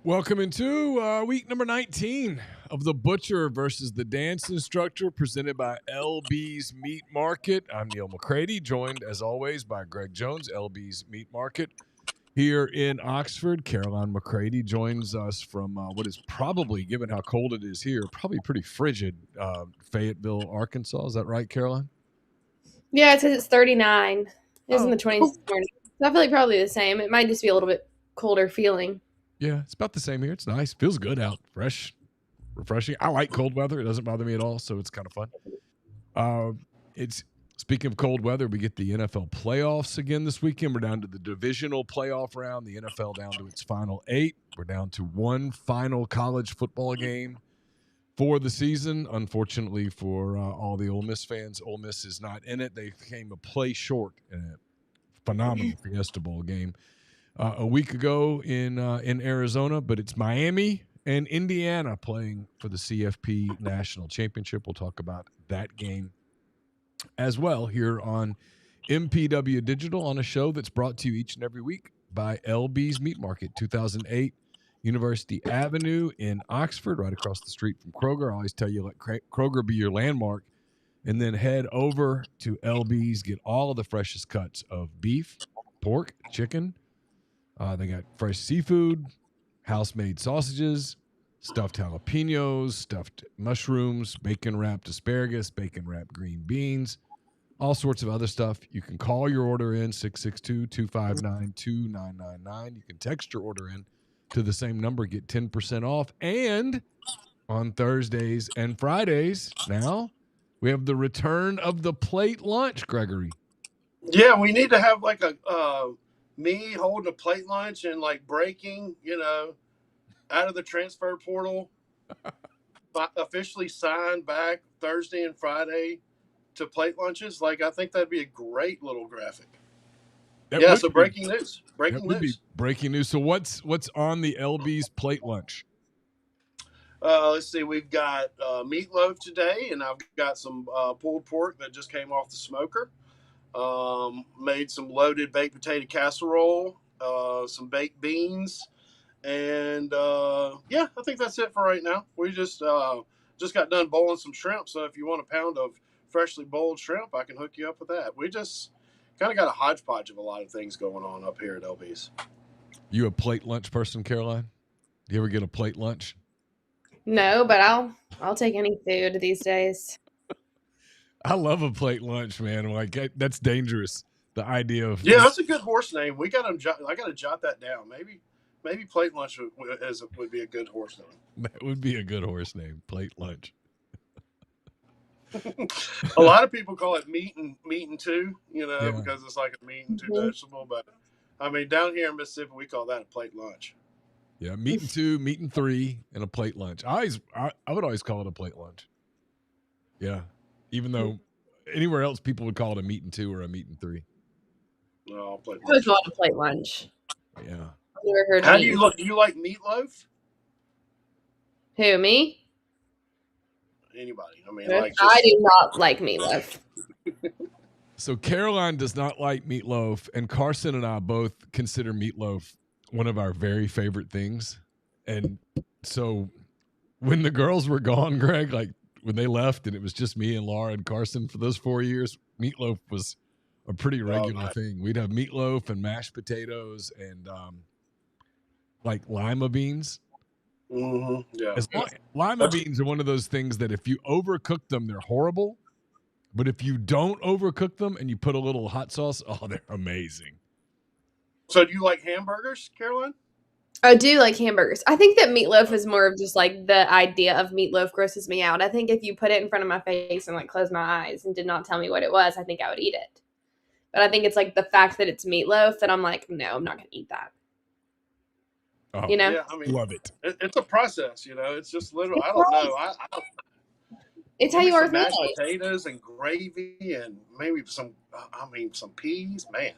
Welcome into week number 19 of The Butcher versus the Dance Instructor, presented by LB's Meat Market. I'm Neil McCready, joined as always by Greg Jones, LB's Meat Market. Here in Oxford, Caroline McCready joins us from what is probably, given how cold it is here, probably pretty frigid Fayetteville, Arkansas. Is that right, Caroline? Yeah, it says it's 39. It was in the 20s this morning. So I feel like probably the same. It might just be a little bit colder feeling. Yeah, it's about the same here. It's nice. Feels good out. Fresh, refreshing. I like cold weather. It doesn't bother me at all, so it's kind of fun. Speaking of cold weather, we get the NFL playoffs again this weekend. We're down to the divisional playoff round. The NFL down to its final 8. We're down to one final college football game for the season. Unfortunately for all the Ole Miss fans, Ole Miss is not in it. They came a play short in a phenomenal Fiesta Bowl game a week ago in Arizona, but it's Miami and Indiana playing for the CFP National Championship. We'll talk about that game as well here on MPW Digital, on a show that's brought to you each and every week by LB's Meat Market, 2008 University Avenue in Oxford, right across the street from Kroger. I always tell you, let Kroger be your landmark, and then head over to LB's, get all of the freshest cuts of beef, pork, chicken. They got fresh seafood, house-made sausages, stuffed jalapenos, stuffed mushrooms, bacon-wrapped asparagus, bacon-wrapped green beans, all sorts of other stuff. You can call your order in, 662-259-2999. You can text your order in to the same number, get 10% off. And on Thursdays and Fridays now, we have the return of the plate lunch, Gregory. Yeah, we need to have like a me holding a plate lunch and like breaking, out of the transfer portal, officially signed back Thursday and Friday to plate lunches. Like, I think that'd be a great little graphic. So breaking news. Breaking news. Breaking news. So what's on the LB's plate lunch? Let's see. We've got meatloaf today, and I've got some pulled pork that just came off the smoker. Made some loaded baked potato casserole, some baked beans, and I think that's it for right now. We just got done boiling some shrimp, so if you want a pound of freshly boiled shrimp, I can hook you up with that. We just kind of got a hodgepodge of a lot of things going on up here at LB's. You a plate lunch person, Caroline? Do you ever get a plate lunch? No, but I'll take any food these days. I love a plate lunch, man. Like, that's dangerous. The idea of that's a good horse name. I got to jot that down. Maybe plate lunch would be a good horse name. That would be a good horse name, plate lunch. A lot of people call it meat and two, because it's like a meat and two vegetable. But I mean, down here in Mississippi, we call that a plate lunch. Yeah, meat and two, meat and three, and a plate lunch. I would always call it a plate lunch. Yeah. Even though anywhere else people would call it a meat and two or a meat and three. No, plate lunch. I would call it a plate lunch. Yeah. I've never heard. How do you look? Do you like meatloaf? Who, me? Anybody? I mean, I do not like meatloaf. So Caroline does not like meatloaf, and Carson and I both consider meatloaf one of our very favorite things. And so when the girls were gone, Greg, like, when they left and it was just me and Laura and Carson for those 4 years, meatloaf was a pretty regular thing. We'd have meatloaf and mashed potatoes and like lima beans. Mm-hmm. Yeah. Lima beans are one of those things that if you overcook them, they're horrible. But if you don't overcook them and you put a little hot sauce, they're amazing. So do you like hamburgers, Caroline? I do like hamburgers. I think that meatloaf is more of just like the idea of meatloaf grosses me out. I think if you put it in front of my face and like close my eyes and did not tell me what it was, I think I would eat it. But I think it's like the fact that it's meatloaf that I'm like, no, I'm not going to eat that. Oh, Yeah, I mean, love it. It's a process, It's just literally, I don't know. It's how you are mashed potatoes and gravy and maybe some peas, man.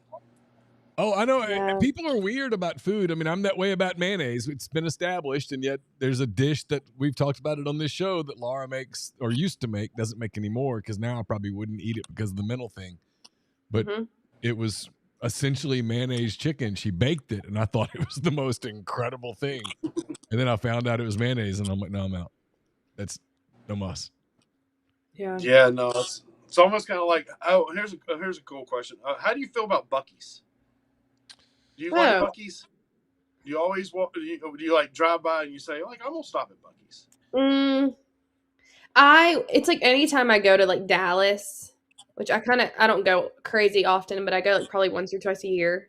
Oh, I know. Yeah. People are weird about food. I mean, I'm that way about mayonnaise. It's been established, and yet there's a dish that we've talked about it on this show that Laura makes or used to make, doesn't make anymore because now I probably wouldn't eat it because of the mental thing. But it was essentially mayonnaise chicken. She baked it, and I thought it was the most incredible thing. And then I found out it was mayonnaise, and I'm like, no, I'm out. That's no muss. Yeah. Yeah, no, it's almost kind of like, oh, here's a cool question. How do you feel about Buc-ee's? Do you like Buc-ee's? Do you always walk? Do you like drive by and you say like, I'm gonna stop at Buc-ee's? It's like anytime I go to like Dallas, which I don't go crazy often, but I go like probably once or twice a year.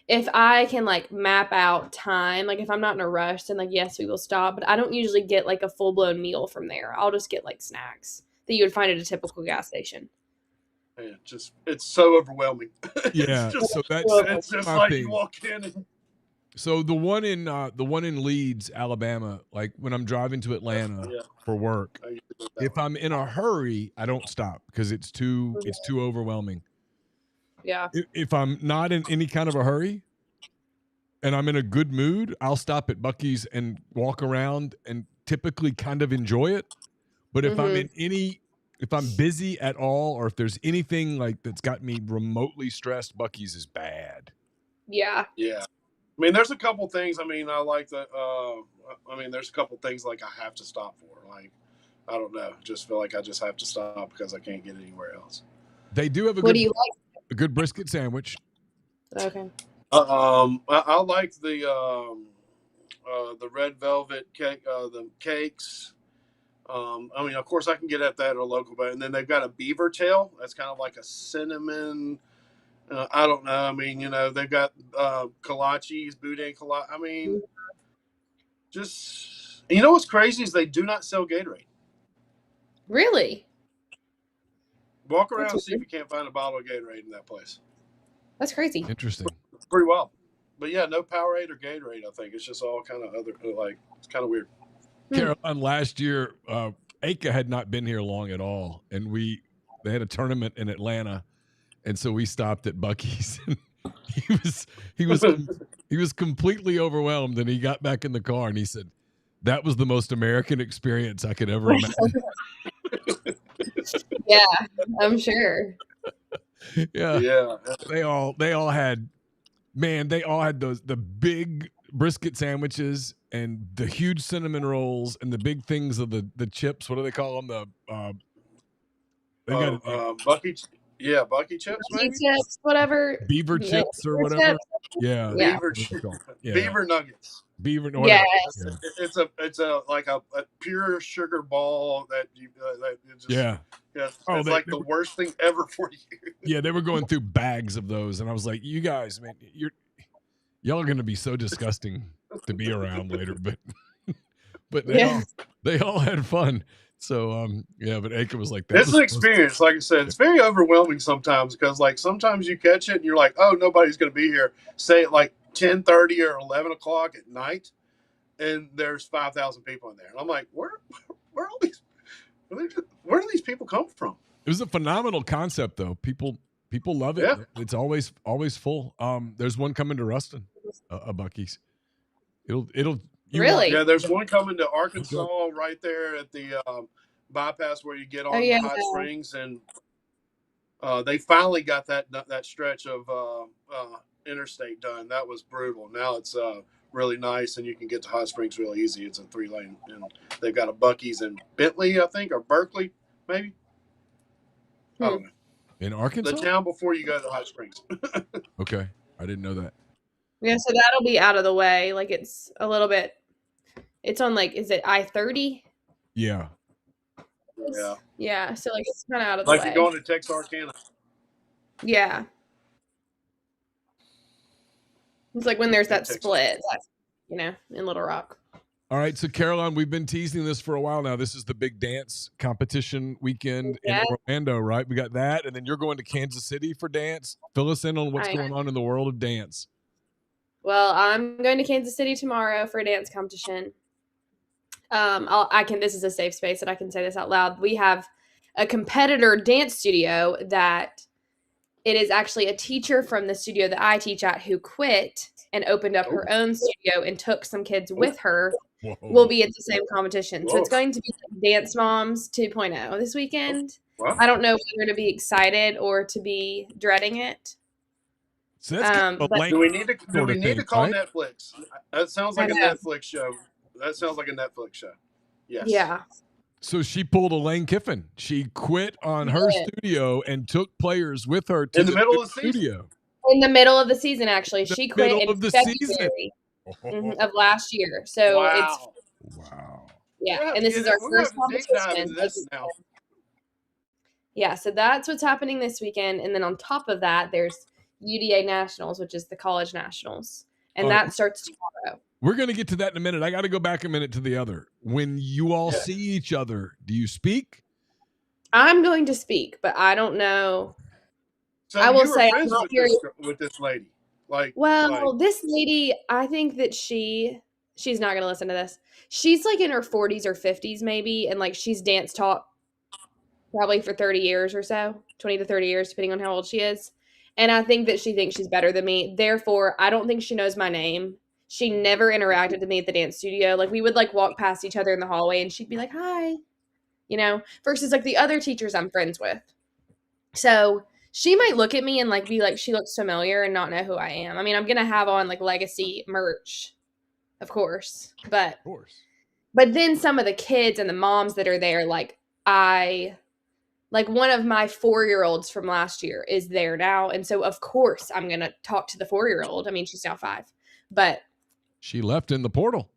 If I can like map out time, like if I'm not in a rush, then like yes, we will stop. But I don't usually get like a full blown meal from there. I'll just get like snacks that you would find at a typical gas station. Man, it's so overwhelming. Yeah, it's just my like thing. You walk in and. So the one in Leeds, Alabama, like when I'm driving to Atlanta for work, if I'm in a hurry, I don't stop because it's too overwhelming. Yeah. If I'm not in any kind of a hurry and I'm in a good mood, I'll stop at Buc-ee's and walk around and typically kind of enjoy it. But if if I'm busy at all, or if there's anything like that's got me remotely stressed, Buc-ee's is bad. Yeah. Yeah. I mean, there's a couple things. I mean, I like that. There's a couple things like I have to stop for. Like, I don't know. Just feel like I just have to stop because I can't get anywhere else. They do have a good brisket sandwich. Okay. I like the red velvet cake, the cakes. Of course, I can get at that at a local bar, and then they've got a beaver tail. That's kind of like a cinnamon. I don't know. I mean, they've got kolaches, boudin kolache. I mean, just what's crazy is they do not sell Gatorade. Really? Walk around and see if you can't find a bottle of Gatorade in that place. That's crazy. Interesting. Pretty wild. But yeah, no Powerade or Gatorade. I think it's just all kind of other it's kind of weird. Caroline, last year, Aka had not been here long at all, and they had a tournament in Atlanta. And so we stopped at Buc-ee's. he was completely overwhelmed, and he got back in the car and he said, "That was the most American experience I could ever imagine." Yeah, I'm sure. Yeah. They all had the big brisket sandwiches and the huge cinnamon rolls and the big things of the chips. What do they call them? Buc-ee. Yeah, Buc-ee chips, maybe? Chips, whatever. Beaver chips or whatever. Chips. Yeah. Beaver nuggets. Beaver. Yes. Yeah. It's like a pure sugar ball that you just. Yeah. It's like the worst thing ever for you. Yeah, they were going through bags of those, and I was like, "You guys, man, y'all are going to be so disgusting to be around later." But they all had fun. So but Aka was like, "It's an experience." Like I said, it's very overwhelming sometimes because like sometimes you catch it and you're like, "Oh, nobody's going to be here." Say at like 10:30 or 11 o'clock at night, and there's 5,000 people in there, and I'm like, "Where are all these? Where do these people come from?" It was a phenomenal concept, though. People love it. Yeah. It's always full. There's one coming to Ruston, a Buc-ee's. It'll. Really? Yeah, there's one coming to Arkansas right there at the bypass where you get on Hot Springs, and they finally got that stretch of interstate done. That was brutal. Now it's really nice, and you can get to Hot Springs real easy. It's a 3-lane, and they've got a Buc-ee's in Bentley, I think, or Berkeley, maybe. I don't know. In Arkansas? The town before you go to Hot Springs. Okay. I didn't know that. Yeah, so that'll be out of the way. Like it's a little bit. It's on is it I-30? Yeah. Yeah. Yeah. So it's kind of out of the way. Like you're going to Texarkana. Yeah. It's like when there's that split, in Little Rock. All right, so Caroline, we've been teasing this for a while now. This is the big dance competition weekend in Orlando, right? We got that, and then you're going to Kansas City for dance. Fill us in on what's going on in the world of dance. Well, I'm going to Kansas City tomorrow for a dance competition. This is a safe space that I can say this out loud. We have a competitor dance studio that it is actually a teacher from the studio that I teach at who quit and opened up her own studio and took some kids with her. Whoa. Will be at the same competition. So it's going to be Dance Moms 2.0 this weekend. Wow. I don't know whether to be excited or to be dreading it. So that's do we need to call Netflix? That sounds like a Netflix show. That sounds like a Netflix show. Yes. Yeah. So she pulled a Lane Kiffin. She quit on her studio and took players with her to In the middle of the season. studio. In the middle of the season, actually. The She quit middle in of the February of last year. So Wow. Wow. Yeah, and this is our first competition. This now. Yeah, so that's what's happening this weekend. And then on top of that, there's UDA Nationals, which is the college nationals. And that starts tomorrow. We're going to get to that in a minute. I got to go back a minute to the other. When you all see each other, do you speak? I'm going to speak, but I don't know. So I will say friends with this lady. This lady, I think that she's not going to listen to this. She's like in her 40s or 50s maybe, and like she's dance taught probably for 30 years or so, 20 to 30 years, depending on how old she is. And I think that she thinks she's better than me. Therefore, I don't think she knows my name. She never interacted with me at the dance studio. Like, we would like walk past each other in the hallway and she'd be like, hi, versus like the other teachers I'm friends with. So she might look at me and like be like, she looks familiar and not know who I am. I mean, I'm going to have on like legacy merch, of course. But then some of the kids and the moms that are there, like one of my 4-year-olds from last year is there now. And so, of course, I'm going to talk to the 4-year-old. I mean, she's now 5. But she left in the portal.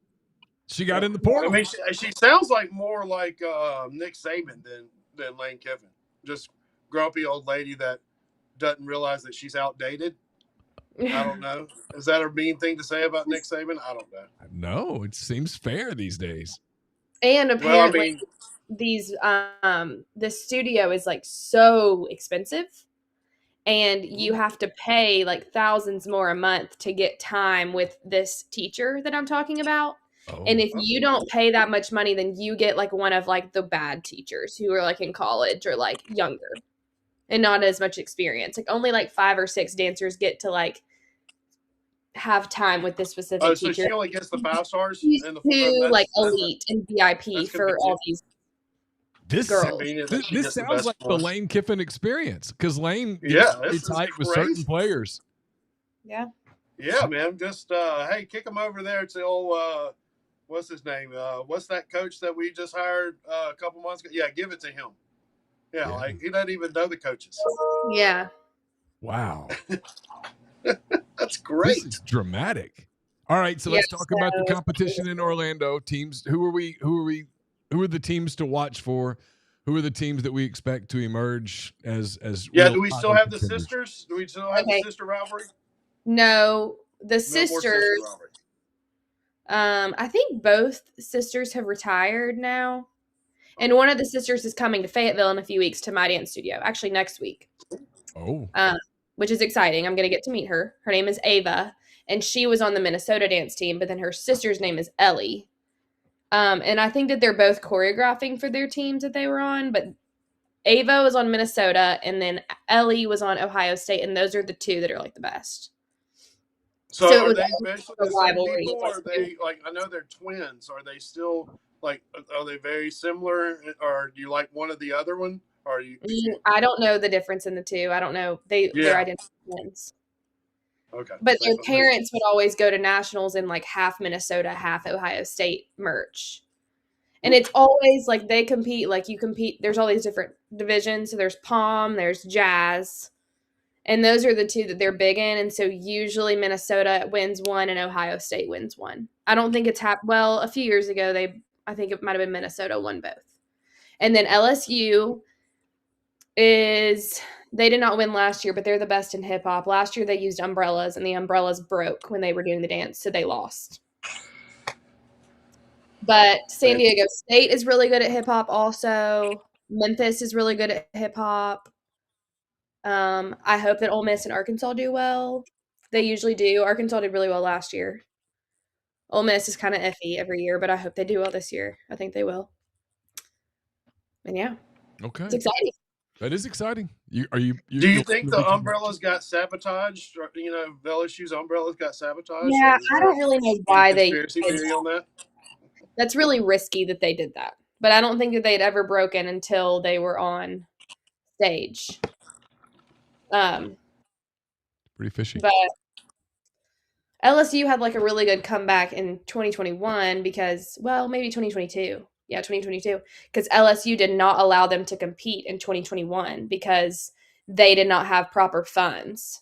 She got in the portal. I mean, she sounds like more like Nick Saban than Lane Kiffin. Just grumpy old lady that doesn't realize that she's outdated. I don't know. Is that a mean thing to say about Nick Saban? I don't know. No, it seems fair these days. And apparently the studio is like so expensive, and you have to pay like thousands more a month to get time with this teacher that I'm talking about. And if you don't pay that much money, then you get like one of like the bad teachers who are like in college or like younger and not as much experience. Like only like 5 or 6 dancers get to like have time with this specific teacher. So she only gets the 5 stars and the like elite and VIP for all these girls. This sounds like the Lane Kiffin experience, because Lane gets tight with certain players. Yeah. Yeah, man. Just hey, kick him over there to old what's his name? What's that coach that we just hired a couple months ago? Yeah, give it to him. Yeah, like he doesn't even know the coaches. Yeah. Wow. That's great. This is dramatic. All right, so let's talk about the competition in Orlando. Teams. Who are the teams to watch for? Who are the teams that we expect to emerge as do we still have the sisters? Do we still have the sister rivalry? No, the sisters. I think both sisters have retired now. And one of the sisters is coming to Fayetteville in a few weeks to my dance studio, actually next week. Oh. Which is exciting. I'm going to get to meet her. Her name is Ava, and she was on the Minnesota dance team, but then her sister's name is Ellie. And I think that they're both choreographing for their teams that they were on, but Ava was on Minnesota, and then Ellie was on Ohio State, and those are the two that are like the best. So are they basically the same people? Or are they like, I know they're twins. Are they still like, are they very similar, or do you like one or the other one? Or you? I don't know the difference in the two. I don't know. They're identical twins. Okay. But their parents would always go to nationals in like half Minnesota, half Ohio State merch. And it's always like they compete, like you compete. There's all these different divisions. So there's Palm, there's Jazz. And those are the two that they're big in. And so usually Minnesota wins one and Ohio State wins one. I don't think it's happened. Well, a few years ago, I think it might have been Minnesota won both. And then LSU they did not win last year, but they're the best in hip hop. Last year they used umbrellas, and the umbrellas broke when they were doing the dance, so they lost. But San Diego State is really good at hip hop also. Memphis is really good at hip hop. I hope that Ole Miss and Arkansas do well. They usually do. Arkansas did really well last year. Ole Miss is kind of iffy every year, but I hope they do well this year. I think they will. And yeah. Okay. It's exciting. That is exciting. Do you think the umbrellas got sabotaged? Or, LSU's umbrellas got sabotaged? Yeah, I don't really know why they did on that. That's really risky that they did that. But I don't think that they'd ever broken until they were on stage. Pretty fishy. But LSU had like a really good comeback in 2021 because, well, maybe 2022. Yeah, 2022. Because LSU did not allow them to compete in 2021 because they did not have proper funds,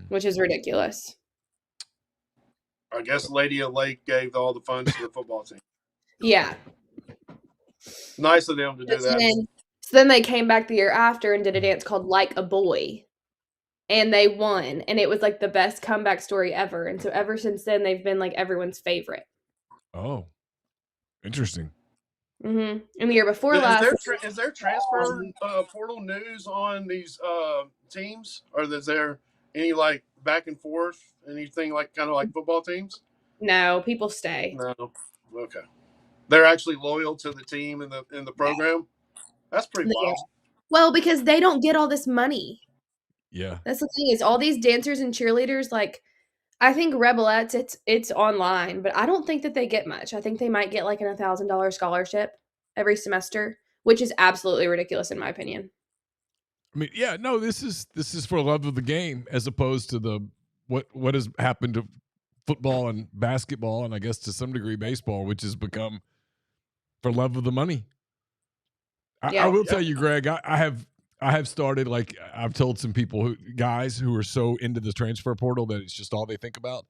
which is ridiculous. I guess Lady of Lake gave all the funds to the football team. Yeah. Nice of them to do that. So then they came back the year after and did a dance called Like a Boy. And they won. And it was like the best comeback story ever. And so ever since then, they've been like everyone's favorite. Oh, interesting. Mm-hmm. And the year before last. Is there transfer portal news on these teams? Or is there any like back and forth? Anything like kind of like football teams? No, people stay. No. Okay. They're actually loyal to the team and the program. That's pretty wild. Well, because they don't get all this money. Yeah. That's the thing is all these dancers and cheerleaders, like I think Rebelettes, it's online, but I don't think that they get much. I think they might get like an $1,000 scholarship every semester, which is absolutely ridiculous in my opinion. I mean, yeah, no, this is for love of the game as opposed to the what has happened to football and basketball and I guess to some degree baseball, which has become for love of the money. I will tell you, Greg, I have started, like I've told some people guys who are so into the transfer portal that it's just all they think about.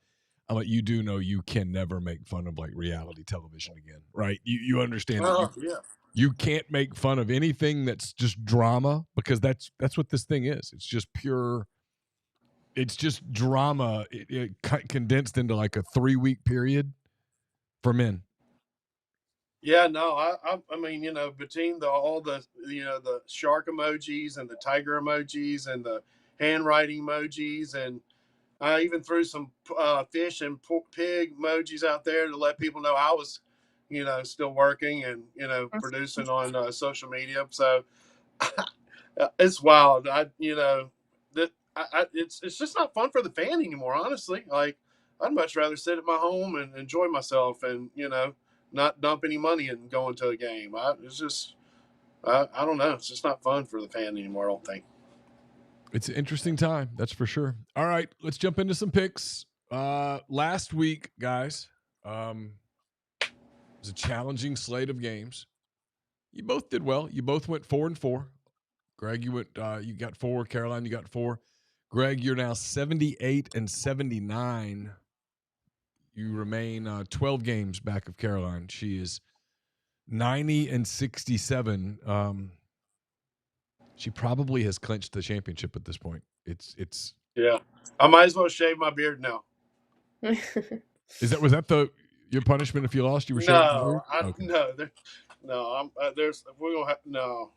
I'm like, you do know you can never make fun of like reality television again, right? You understand that you can't make fun of anything that's just drama because that's what this thing is. It's just pure. It's just drama it condensed into like a 3-week period for men. Yeah, no, I mean, between all the the shark emojis and the tiger emojis and the handwriting emojis, and I even threw some fish and pig emojis out there to let people know I was, still working and producing on social media. So it's wild. It's just not fun for the fan anymore. Honestly, like I'd much rather sit at my home and enjoy myself and not dump any money and go into a game. I don't know. It's just not fun for the fan anymore, I don't think. It's an interesting time, that's for sure. All right, let's jump into some picks. Last week, guys, it was a challenging slate of games. You both did well. You both went 4-4. Greg, you got 4. Caroline, you got 4. Greg, you're now 78-79. You remain 12 games back of Caroline. She is 90-67. She probably has clinched the championship at this point. It's yeah. I might as well shave my beard now. Was that your punishment if you lost? You were shaving your beard? We're gonna have no.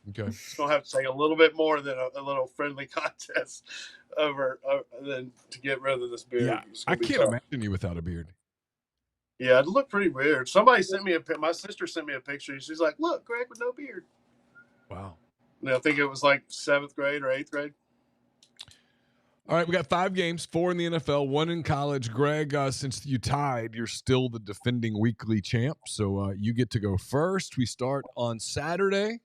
Okay, it's gonna have to take a little bit more than a little friendly contest than to get rid of this beard. Yeah, I can't imagine you without a beard. Yeah, it looked pretty weird. Somebody sent me my sister sent me a picture. She's like, "Look, Greg with no beard." Wow. I think it was like 7th grade or 8th grade. All right, we got 5 games, 4 in the NFL, 1 in college. Greg, since you tied, you're still the defending weekly champ, so you get to go first. We start on Saturday.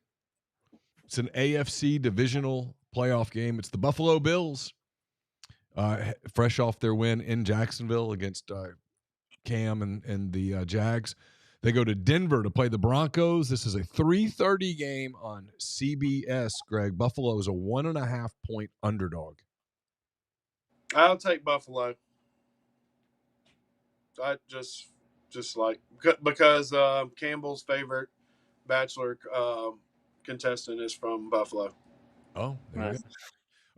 It's an AFC divisional playoff game. It's the Buffalo Bills, fresh off their win in Jacksonville against Cam and the Jags. They go to Denver to play the Broncos. This is a 3:30 game on CBS, Greg. Buffalo is a 1.5-point underdog. I'll take Buffalo. I just like because Campbell's favorite Bachelor contestant is from Buffalo. Oh, there you go.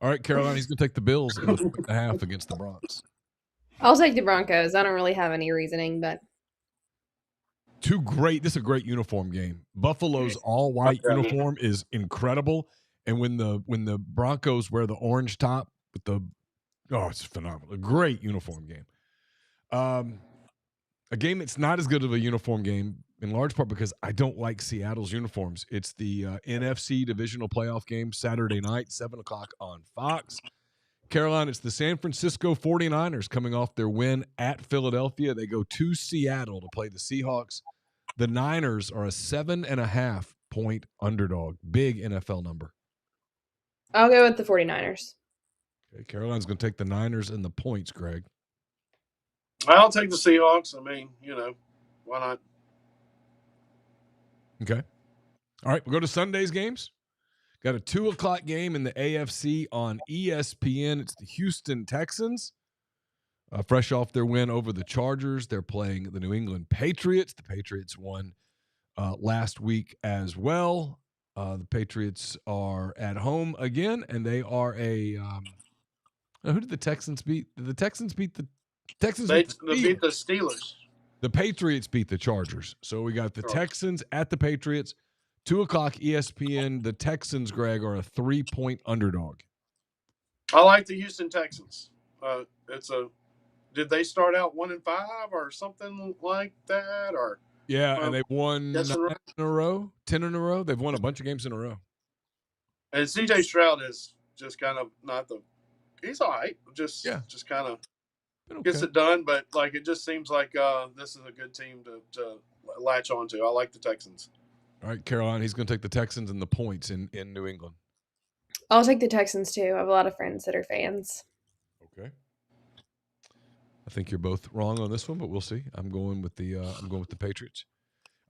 All right, Caroline, he's going to take the Bills in the 1.5 against the Bronx. I'll take the Broncos. I don't really have any reasoning, but this is a great uniform game. Buffalo's all-white uniform is incredible, and when the Broncos wear the orange top with it's phenomenal. A great uniform game. A game that's not as good of a uniform game, in large part because I don't like Seattle's uniforms. It's the NFC divisional playoff game Saturday night, 7 o'clock on Fox. Caroline, it's the San Francisco 49ers coming off their win at Philadelphia. They go to Seattle to play the Seahawks. The Niners are a 7.5-point underdog. Big NFL number. I'll go with the 49ers. Okay, Caroline's going to take the Niners and the points, Greg. I'll take the Seahawks. I mean, why not? Okay. All right, we'll go to Sunday's games. Got a 2:00 game in the AFC on ESPN. It's the Houston Texans. Fresh off their win over the Chargers, they're playing the New England Patriots. The Patriots won last week as well. The Patriots are at home again, and they are a who did the Texans beat? Did the Texans beat the Texans? They beat the Steelers. The Patriots beat the Chargers. So we got the Texans at the Patriots. 2:00 ESPN. The Texans, Greg, are a 3-point underdog. I like the Houston Texans. Did they start out 1-5 or something like that? Or and they've won 9 in a row, 10 in a row. They've won a bunch of games in a row. And CJ Stroud is just kind of he's all right. Just kind of gets it done, but it just seems like this is a good team to latch on to. I like the Texans. All right, Caroline, he's going to take the Texans and the points in New England. I'll take the Texans too. I have a lot of friends that are fans. Okay. I think you're both wrong on this one, but we'll see. I'm going with the Patriots.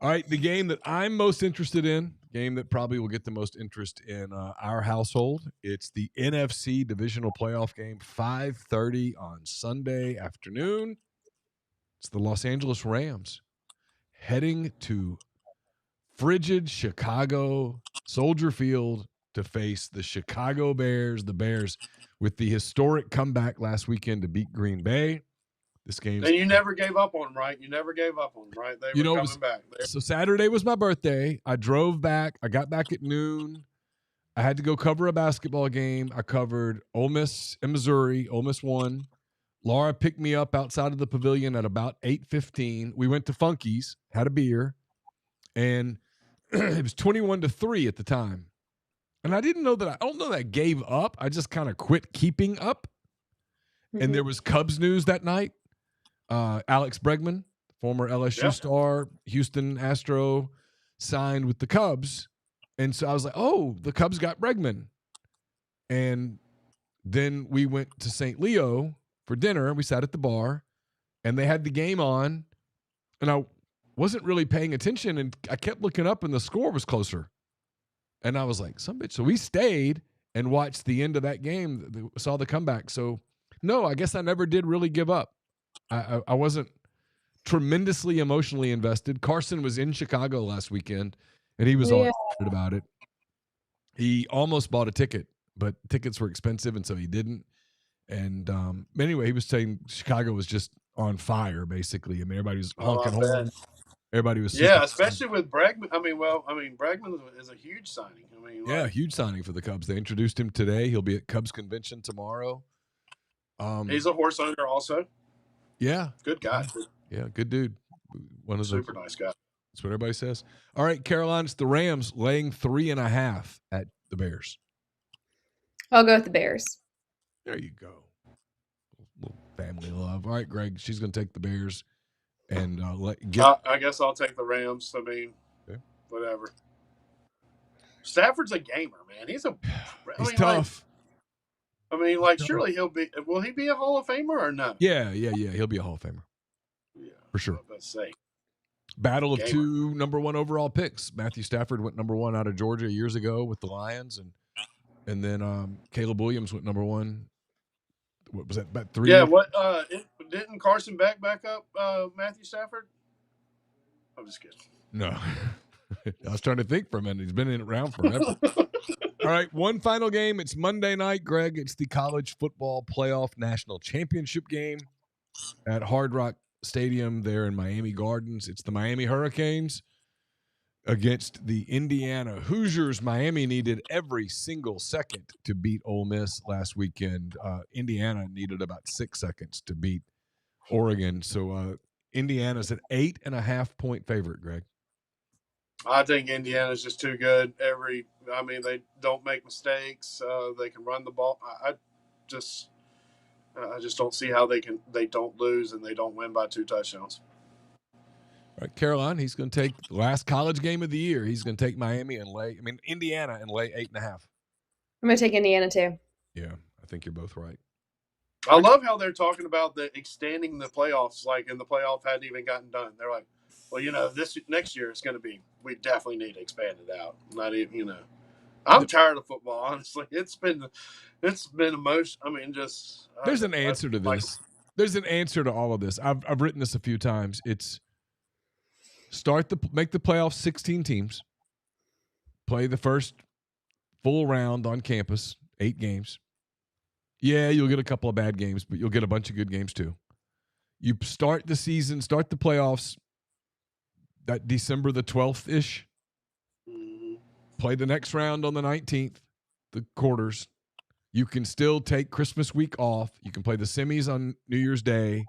All right, the game that I'm most interested in, game that probably will get the most interest in our household. It's the NFC divisional playoff game, 5:30 on Sunday afternoon. It's the Los Angeles Rams heading to frigid Chicago Soldier Field to face the Chicago Bears. The Bears with the historic comeback last weekend to beat Green Bay. This game. And you never gave up on them, right? You never gave up on them, right? They were coming back. So Saturday was my birthday. I drove back. I got back at noon. I had to go cover a basketball game. I covered Ole Miss and Missouri. Ole Miss won. Laura picked me up outside of the pavilion at about 8:15. We went to Funky's, had a beer, and it was 21-3 at the time. And I didn't know that. I don't know that I gave up. I just kind of quit keeping up. Mm-hmm. And there was Cubs news that night. Alex Bregman, former LSU star, Houston Astro, signed with the Cubs. And so I was like, oh, the Cubs got Bregman. And then we went to St. Leo for dinner. We sat at the bar, and they had the game on. And I wasn't really paying attention, and I kept looking up, and the score was closer. And I was like, some bitch. So we stayed and watched the end of that game, saw the comeback. So, no, I guess I never did really give up. I wasn't tremendously emotionally invested. Carson was in Chicago last weekend, and he was all excited about it. He almost bought a ticket, but tickets were expensive, and so he didn't. And anyway, he was saying Chicago was just on fire, basically. I mean, everybody was honking horns. Everybody was especially with Bregman. Bregman is a huge signing. Huge signing for the Cubs. They introduced him today. He'll be at Cubs convention tomorrow. He's a horse owner also. Yeah. Good guy. Yeah, good dude. One of super nice guy. That's what everybody says. All right, Caroline, it's the Rams laying 3.5 at the Bears. I'll go with the Bears. There you go. A little family love. All right, Greg, she's going to take the Bears. And I guess I'll take the Rams. Whatever. Stafford's a gamer, man. He's tough. Surely will he be a Hall of Famer or no? Yeah. He'll be a Hall of Famer. Yeah. For sure. Let's say. Battle of two number one overall picks. Matthew Stafford went number one out of Georgia years ago with the Lions, and then Caleb Williams went number one. What was that? About 3 years? Didn't Carson back up Matthew Stafford? I'm just kidding. No. I was trying to think for a minute. He's been around forever. All right, one final game. It's Monday night, Greg. It's the College Football Playoff National Championship game at Hard Rock Stadium there in Miami Gardens. It's the Miami Hurricanes against the Indiana Hoosiers. Miami needed every single second to beat Ole Miss last weekend. Indiana needed about 6 seconds to beat Oregon. So Indiana's an 8.5-point favorite, Greg. I think Indiana's just too good. They don't make mistakes. They can run the ball. I just don't see how they don't lose and they don't win by 2 touchdowns. All right, Caroline, he's going to take the last college game of the year. He's going to take Indiana and lay 8.5. I'm going to take Indiana too. Yeah, I think you're both right. I love how they're talking about the extending the playoffs, like, and the playoff hadn't even gotten done. They're like, well, this next year is going to be. We definitely need to expand it out. Not even. I'm tired of football. Honestly, it's been emotion. I mean, just there's an answer to this. There's an answer to all of this. I've written this a few times. It's make the playoffs 16 teams. Play the first full round on campus, 8 games. Yeah, you'll get a couple of bad games, but you'll get a bunch of good games too. You start the season, start the playoffs that December the 12th-ish. Play the next round on the 19th, the quarters. You can still take Christmas week off. You can play the semis on New Year's Day,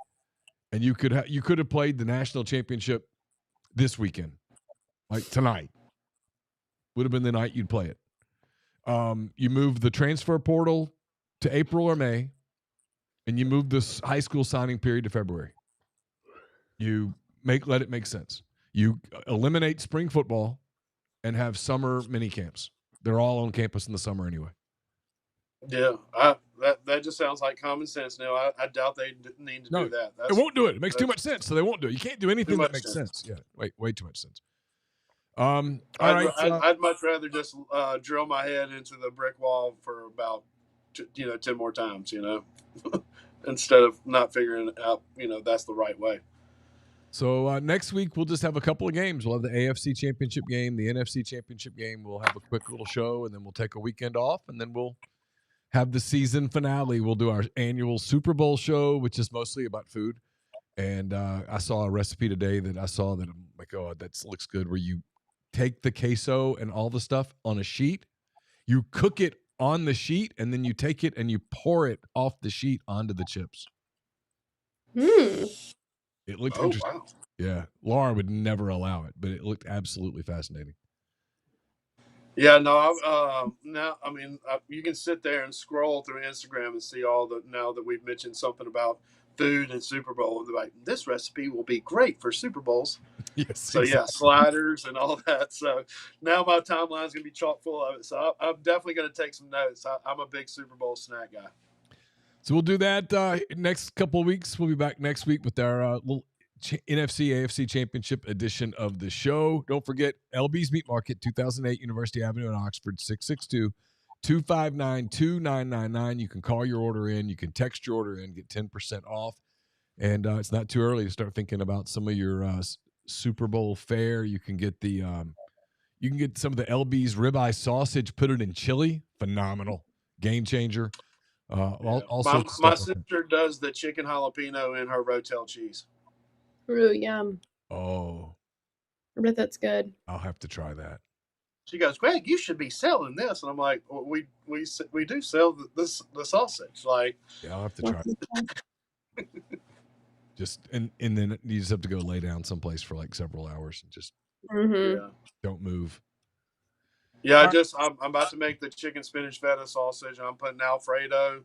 and you could have played the national championship this weekend, like tonight. Would have been the night you'd play it. You move the transfer portal to April or May, and you move this high school signing period to February. You let it make sense. You eliminate spring football and have summer mini camps. They're all on campus in the summer anyway. Yeah, that just sounds like common sense. Now, I doubt they need to do that. They won't do it. It makes too much sense, so they won't do it. You can't do anything that makes sense. Yeah, way too much sense. I'd much rather just drill my head into the brick wall for about 10 more times, instead of not figuring it out. That's the right way. So next week we'll just have a couple of games. We'll have the AFC Championship game, the NFC Championship game. We'll have a quick little show, and then we'll take a weekend off, and then we'll have the season finale. We'll do our annual Super Bowl show, which is mostly about food. And I saw a recipe today that I'm like, oh, that looks good, where you take the queso and all the stuff on a sheet, you cook it on the sheet, and then you take it and you pour it off the sheet onto the chips. It looked interesting. Wow. Yeah, Laura would never allow it, but it looked absolutely fascinating. Yeah, no, now, I mean, you can sit there and scroll through Instagram and see now that we've mentioned something about food and Super Bowl, like, this recipe will be great for Super Bowls. Yes. So, exactly. Yeah, sliders and all that. So now my timeline is going to be chock full of it. So I'm definitely going to take some notes. I'm a big Super Bowl snack guy. So we'll do that next couple of weeks. We'll be back next week with our little NFC AFC Championship edition of the show. Don't forget LB's Meat Market, 2008 University Avenue in Oxford, 662-259-2999. You can call your order in. You can text your order in, get 10% off. And it's not too early to start thinking about some of your Super Bowl fare. You can get some of the LB's ribeye sausage, put it in chili. Phenomenal. Game changer. Also, my sister does the chicken jalapeno in her Rotel cheese. Ooh, yum. Oh. I bet that's good. I'll have to try that. She goes, Greg, you should be selling this. And I'm like, well, we do sell the sausage. Like, yeah, I'll have to try it. And then you just have to go lay down someplace for like several hours and just don't move. Yeah, I'm about to make the chicken spinach feta sausage, and I'm putting Alfredo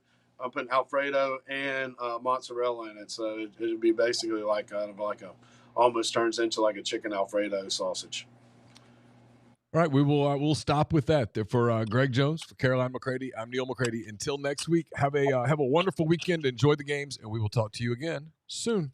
and mozzarella in it. So it'll be basically like kind of like almost turns into like a chicken Alfredo sausage. All right, we'll stop with that. For Greg Jones, for Caroline McCready, I'm Neil McCready. Until next week, have a wonderful weekend. Enjoy the games, and we will talk to you again soon.